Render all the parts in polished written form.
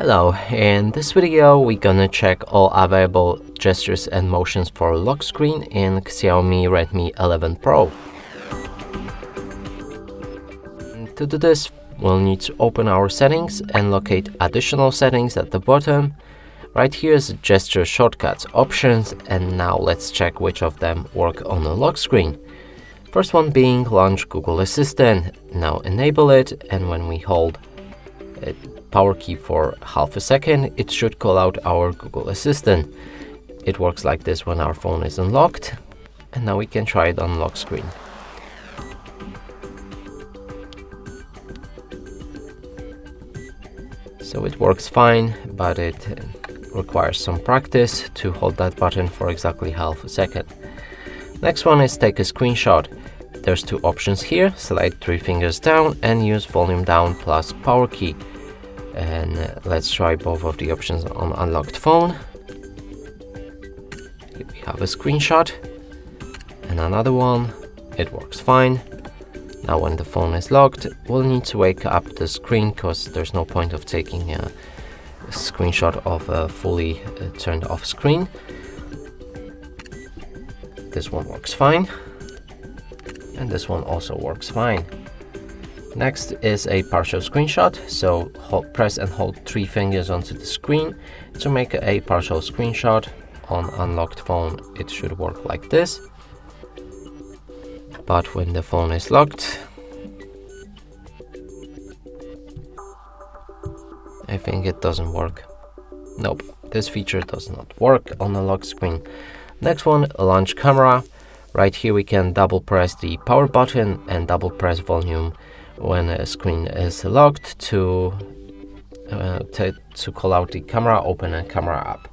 Hello, in this video we're gonna check all available gestures and motions for lock screen in Xiaomi Redmi 11 Pro. To do this, we'll need to open our settings and locate additional settings at the bottom. Right here is gesture shortcuts options, and now let's check which of them work on the lock screen. First one being launch Google Assistant. Now enable it, and when we hold power key for half a second, it should call out our Google Assistant. It works like this when our phone is unlocked, and now we can try it on lock screen. So it works fine, but it requires some practice to hold that button for exactly half a second. Next one is take a screenshot. There's two options here: slide 3 fingers down and use volume down plus power key. And let's try both of the options on unlocked phone. Here we have a screenshot and another one. It works fine. Now when the phone is locked, we'll need to wake up the screen because there's no point of taking a screenshot of a fully turned off screen. This one works fine, and this one also works fine. Next is a partial screenshot, so press and hold 3 fingers onto the screen to make a partial screenshot. On unlocked phone it should work like this, but when the phone is locked, I think it doesn't work. Nope, this feature does not work on the lock screen. Next one, launch camera. Right here we can double press the power button and double press volume when a screen is locked to call out the camera, open a camera app.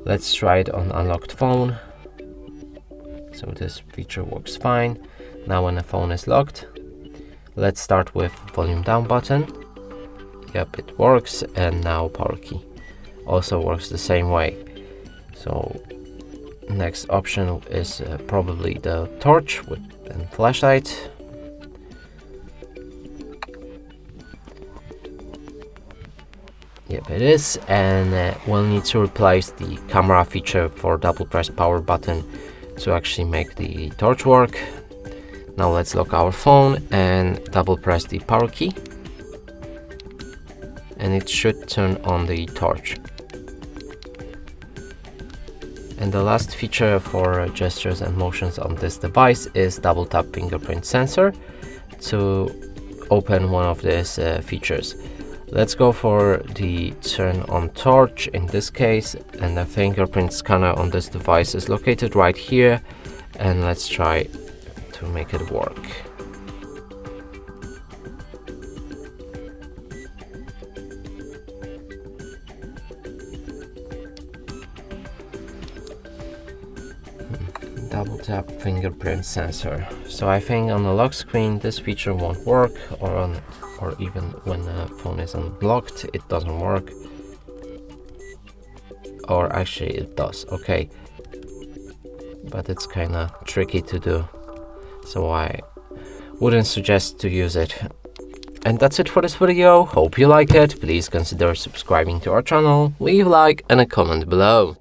Let's try it on unlocked phone. So this feature works fine. Now when the phone is locked, let's start with volume down button. Yep, it works, and now power key also works the same way. So next option is probably the torch and flashlight. Yep, it is, and we'll need to replace the camera feature for double press power button to actually make the torch work. Now let's lock our phone and double press the power key, and it should turn on the torch. And the last feature for gestures and motions on this device is double tap fingerprint sensor to open one of these features. Let's go for the turn on torch in this case, and the fingerprint scanner on this device is located right here, and let's try to make it work. Double tap fingerprint sensor. So I think on the lock screen this feature won't work, or even when the phone is unlocked it doesn't work. Or actually it does, okay, but it's kind of tricky to do, so I wouldn't suggest to use it. And that's it for this video. Hope you like it. Please consider subscribing to our channel, leave a like and a comment below.